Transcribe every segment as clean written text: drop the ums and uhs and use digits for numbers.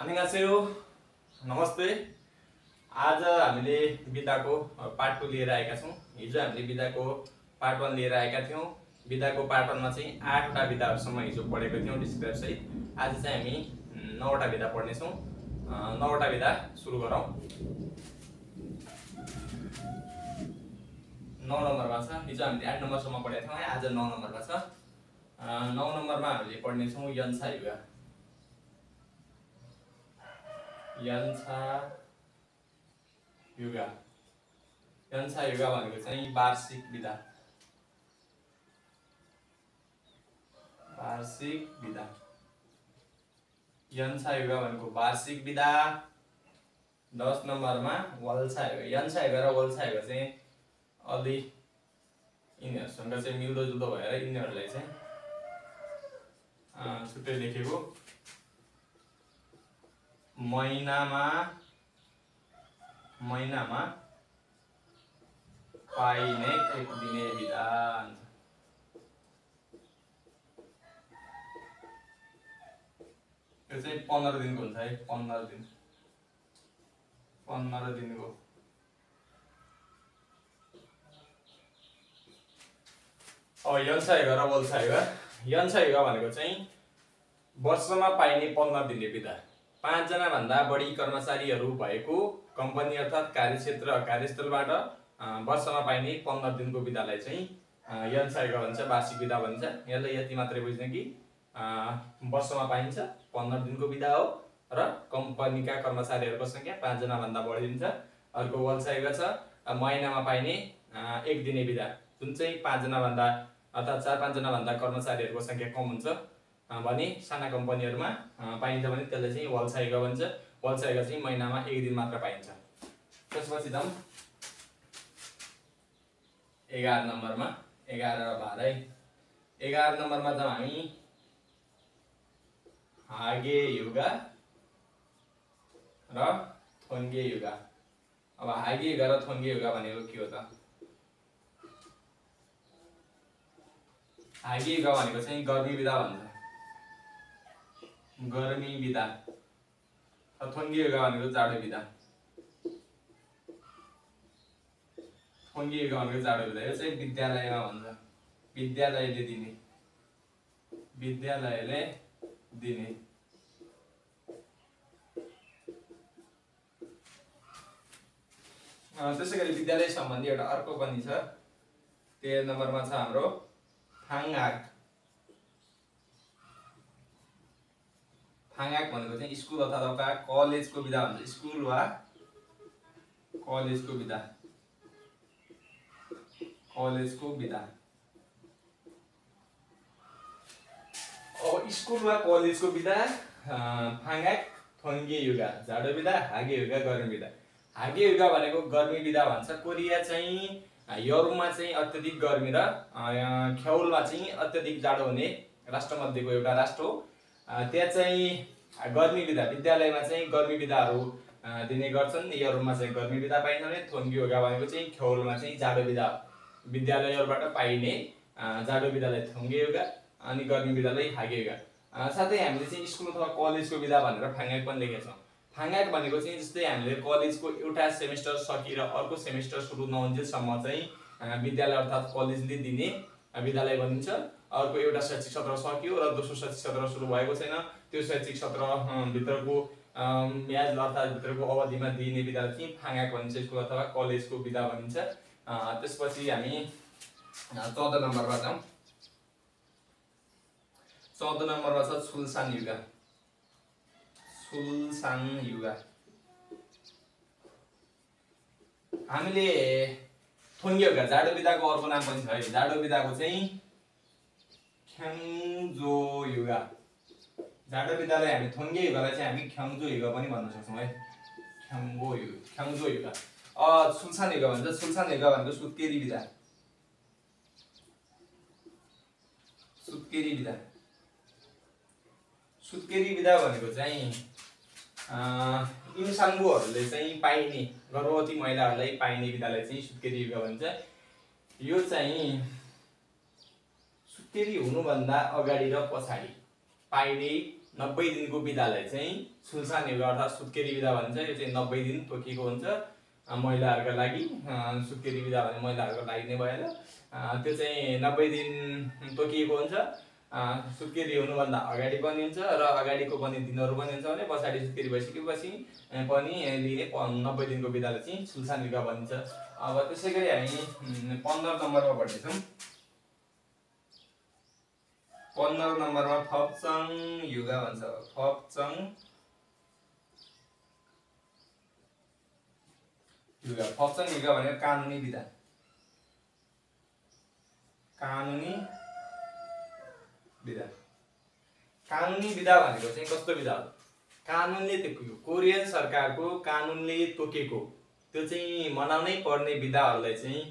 안녕하세요. नमस्ते। आज हामीले विधाको पार्ट 2 लिएर आएका छौं। हिजो हामीले विधाको पार्ट 1 लिएर आएका थियौं। विधाको पार्ट 1 मा चाहिँ 8 वटा विधाहरुसम्म हिजो पढेको थियौं डिस्क्राइब सहित। आज चाहिँ हामी 9 वटा विधा पढ्ने छौं। 9 वटा विधा सुरु गरौं। 9 नम्बरमा छ। हिजो हामीले 8 नम्बरसम्म पढेका थियौं। आज 9 नम्बरमा छ। 9 नम्बरमा हामीले पढ्ने छौं यन्छा युगा। यन्छा युगा। यन्छा युगा भनेको चाहिँ वार्षिक विधा। वार्षिक विधा। यन्छा युगा भनेको वार्षिक विधा। 10 नम्बरमा वल्छा युगा। यन्छा युगा र वल्छा युगा चाहिँ अलि यिनीहरुसँग चाहिँ मिल्दोजुल्दो भएर यिनीहरुलाई चाहिँ छुट्टै लेखेको। महिनामा पाइने एक दिने विधा। यो चाहिँ 15 दिनको हुन्छ है। 15 दिन। 15 दिनको। यन्छा युगा र वल्छा युगा। यन्छा युगा भनेको चाहिँ वर्षमा पाइने 15 दिने विधा। 5 जना भन्दा बढी कर्मचारीहरू भएको कम्पनी अर्थात कार्यक्षेत्र कार्यस्थलबाट वर्षमा पाइने 15 दिनको विधालाई चाहिँ यन्छा युगा भन्छ, वार्षिक विधा भन्छ। यसले यति मात्रै बुझ्ने कि वर्षमा पाइन्छ 15 दिनको विधा हो र कम्पनीका कर्मचारीहरूको संख्या 5 जना भन्दा बढी हुन्छ। अर्को वल्छा युगा छ, महिनामा पाइने एक दिने विधा, जुन चाहिँ 5 जना भन्दा अर्थात 4-5 जना भन्दा कर्मचारीहरूको संख्या कम हुन्छ भने साना कम्पनीहरुमा पाइन्छ भने त्यसले चाहिँ वल्छा युगा भन्छ। वल्छा युगा चाहिँ महिनामा एक दिन मात्र पाइन्छ। त्यसपछि जाउँ 11 नम्बरमा। 11 र 12 है। 11 नम्बरमा जाउँ हामी हागे युगा र थोन्गे युगा। अब हागे युगा र थोन्गे युगा भनेको के हो त? हागे युगा भनेको चाहिँ गर्मी विधा भन्छ। गर्मी विधा। थोन्गे युगा भनेको जाडो विधा। थोन्गे युगा भनेको जाडो विधा। यो चाहिँ विद्यालयमा भन्छ। विद्यालयले दिने। विद्यालयले दिने। त्यसैगरी विद्यालय सम्बन्धी एउटा अर्को पनि छ। 13 नम्बरमा छ हाम्रो फाङआक। फाङआक भनेको चाहिँ स्कुल अथवा कलेजको विधा भन्छ। स्कुल वा कलेजको विधा। कलेजको विधा। अब स्कुल वा कलेजको विधा फाङआक, थोन्गे युगा जाडो विधा, हागे युगा गर्मी विधा। हागे युगा भनेको गर्मी विधा भन्छ। कोरिया चाहिँ युरोपमा चाहिँ अत्यधिक गर्मी र ख्याउलमा चाहिँ अत्यधिक जाडो हुने राष्ट्रमध्येको एउटा राष्ट्र हो। त्यहाँ चाहिँ गर्मी विधा, विद्यालयमा चाहिँ गर्मी विधाहरू दिने गर्छन्। युरोपमा चाहिँ गर्मी विधा पाइन्छ भने थोन्गे युगा भनेको चाहिँ ख्याउलमा चाहिँ जाडो विधा, विद्यालयहरूबाट पाइने जाडो विधालाई थोन्गे युगा अनि गर्मी विधालाई हागे युगा। साथै हामीले चाहिँ स्कुल अथवा कलेजको विधा भनेर फाङआक पनि लेखेका छौं। फाङआक भनेको चाहिँ जस्तै हामीले कलेजको एउटा सेमेस्टर सकिएर अर्को सेमेस्टर सुरु नहुन्जेलसम्म चाहिँ विद्यालय अर्थात कलेजले दिने विद्यालय भनिन्छ। अर्को एउटा शैक्षिक सत्र सकियो र दोस्रो शैक्षिक सत्र सुरु भएको छैन, त्यो शैक्षिक सत्र भित्रको म्याद अर्थात भित्रको अवधिमा दिइने विधालाई चाहिँ फाङआक भनिन्छ, स्कुल अथवा कलेजको विधा भनिन्छ। त्यसपछि हामी 14 नम्बरमा जाउँ। 14 नम्बरमा छ सुल्सान युगा। सुल्सान युगा। हामीले थोन्गे युगा जाडो विधाको अर्को नाम पनि छ है। जाडो विधाको चाहिँ ख्याङ्जो युगा। जाडो विधालाई हामी थोन्गे युगालाई चाहिँ हामी ख्याङ्जो युगा पनि भन्न सक्छौं है। ख्याङ्जो युगा। सुल्सान युगा भन्छ। सुल्सान युगा भनेको सुत्केरी विधा। सुत्केरी विधा। सुत्केरी विधा भनेको चाहिँ इन्साङ्गोहरूले चाहिँ पाइने, गर्भवती महिलाहरूलाई पाइने विधालाई चाहिँ सुत्केरी युगा भन्छ। यो चाहिँ सुत्केरी हुनुभन्दा अगाडि र पछाडि पाइने 90 दिनको बिदालाई चाहिँ सुल्सान युगा अर्थात् सुत्केरी बिदा भनिन्छ। यो चाहिँ 90 दिन तोकिएको हुन्छ महिलाहरूका लागि। सुत्केरी बिदा भने महिलाहरूको लागि नै भएन, त्यो चाहिँ 90 दिन तोकिएको हुन्छ। सुत्केरी हुनुभन्दा अगाडि पनि हुन्छ र अगाडिको पनि दिनहरू पनि हुन्छ भने पछाडि सुत्केरी भइसकेपछि पनि लिने 90 दिनको बिदालाई चाहिँ सुल्सान युगा भनिन्छ। अब त्यसै गरी हामी 15 नम्बरमा पढ्दैछौँ। 15 नम्बरमा फप्चङ युगा भन्छ। फप्चङ युगा। फप्चङ युगा भनेको कानुनी बिदा। कानुनी बिदा। कानुनी बिदा भनेको चाहिँ कस्तो बिदा हो? कानुनले तोकेको, कोरियन सरकारको कानुनले तोकेको त्यो चाहिँ मनाउनै पर्ने बिदाहरूलाई चाहिँ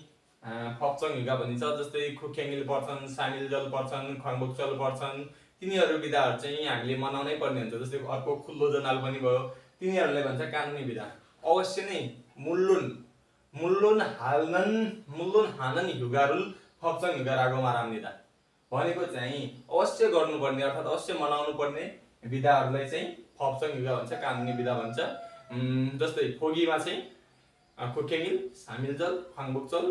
फप्चङ युगा भनिन्छ। जस्तै खुख्याङ्गिल पर्छन्, सामिलजल पर्छन्, खङबोक्चल पर्छन्, तिनीहरू बिदाहरू चाहिँ हामीले मनाउनै पर्ने हुन्छ। जस्तै अर्को खुल्लो जनाल पनि भयो, तिनीहरूलाई भन्छ कानुनी बिदा। अवश्य नै मुल्लुन हानन युगारुल फप्चङ युगा रागोमा रामनिदा भनेको चाहिँ अवश्य गर्नुपर्ने अर्थात् अवश्य मनाउनु पर्ने बिदाहरूलाई चाहिँ फप्चङ युगा भन्छ, कानुनी बिदा भन्छ। जस्तै फोगीमा चाहिँ खुख्याङ्गिल, सामिलजल, खङबोक्चल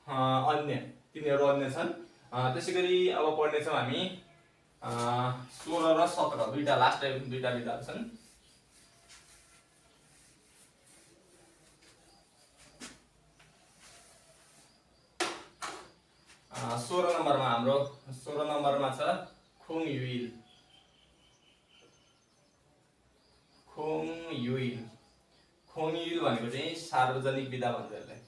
अन्य तिनीहरू अन्य छन्। त्यसै गरी अब पढ्नेछौँ हामी 16 र 17 दुईटा लास्ट दुईटा बिदाहरू छन्। 16 नम्बरमा हाम्रो 16 नम्बरमा छ खुङयुइल। खुङयुइल भनेको चाहिँ सार्वजनिक बिदा भन्छ यसलाई।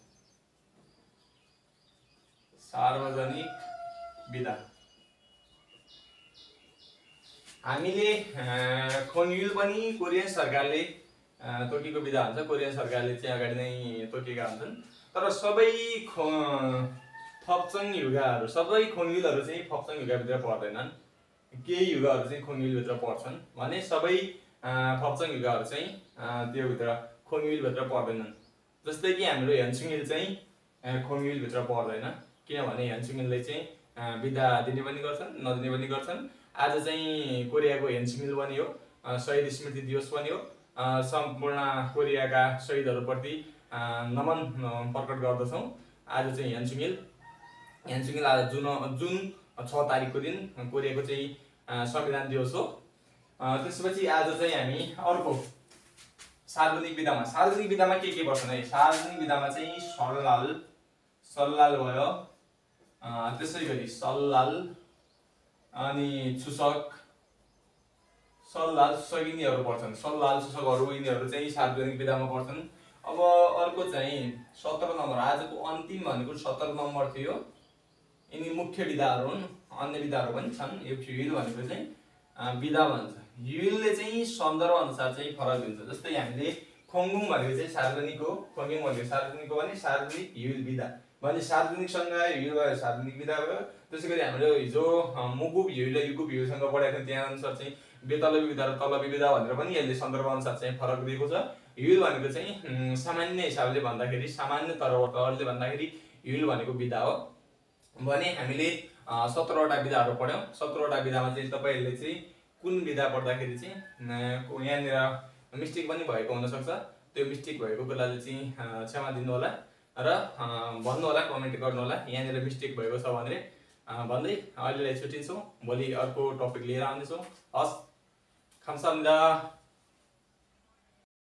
सार्वजनिक बिदा। हामीले खुङयुइल पनि कोरियन सरकारले तोकेको बिदा हुन्छ। कोरियन सरकारले चाहिँ अगाडि नै तोकेका हुन्छन्। तर सबै फप्चङ युगाहरू, सबै खुङयुइलहरू चाहिँ फप्चङ युगाभित्र पर्दैनन्। केही युगाहरू चाहिँ खुङयुइलभित्र पर्छन् भने सबै फप्चङ युगाहरू चाहिँ त्यो भित्र खुङयुइलभित्र पर्दैनन्। जस्तै कि हाम्रो ह्यान्सुङइल चाहिँ खुङयुइलभित्र पर्दैन, किनभने ह्यान्सुङइलले चाहिँ बिदा दिने पनि गर्छन्, नदिने पनि गर्छन्। आज चाहिँ कोरियाको ह्यान्सुङइल पनि हो, शहीद स्मृति दिवस पनि हो। सम्पूर्ण कोरियाका शहीदहरूप्रति नमन प्रकट गर्दछौँ। आज चाहिँ ह्यान्सुङइल आज जुन 6 तारिकको दिन कोरियाको चाहिँ संविधान दिवस हो। त्यसपछि आज चाहिँ हामी अर्को सार्वजनिक बिदामा के पर्छन् है? सार्वजनिक बिदामा चाहिँ सल्लाल भयो, त्यसै गरी सल्लाल अनि छुसक, सल्लाल छुसक यिनीहरू पर्छन्। सल्लाल छुसकहरू यिनीहरू चाहिँ सार्वजनिक बिदामा पर्छन्। अब अर्को चाहिँ 17 नम्बर, आजको अन्तिम भनेको 17 नम्बर थियो। यिनी मुख्य बिदाहरू हुन्, अन्य बिदाहरू पनि छन्। यो युइल भनेको चाहिँ बिदा भन्छ। युइलले चाहिँ सन्दर्भ अनुसार चाहिँ फरक दिन्छ। जस्तै हामीले खोङबुङ भनेको चाहिँ सार्वजनिक हो, खोङबुङ भनेको सार्वजनिक हो भने सार्वजनिक युइल बिदा भने सार्वजनिकसँग युइल भयो, सार्वजनिक बिदा भयो। त्यसै गरी हाम्रो हिजो मुगुब युइल र युगुब युइलसँग पढाएको थियो, त्यहाँ अनुसार चाहिँ बेतलबी बिदा र तलबी बिदा भनेर पनि यसले सन्दर्भ अनुसार चाहिँ फरक दिएको छ। युइल भनेको चाहिँ सामान्य हिसाबले भन्दाखेरि, सामान्य तौरले भन्दाखेरि युइल भनेको बिदा हो भने हामीले 17 वटा बिदाहरू पढ्यौँ। 17 वटा बिदामा चाहिँ तपाईँहरूले चाहिँ कुन बिदा पढ्दाखेरि चाहिँ यहाँनिर मिस्टेक पनि भएको हुनसक्छ। त्यो मिस्टेक भएको बेलाले चाहिँ क्षमा दिनु होला र भन्नु होला, कमेन्ट गर्नु होला यहाँनिर मिस्टेक भएको छ भनेर भन्दै अहिलेलाई छुट्टिन्छौँ। भोलि अर्को टपिक लिएर आउनेछौँ। हस्, खामसाम्निदा।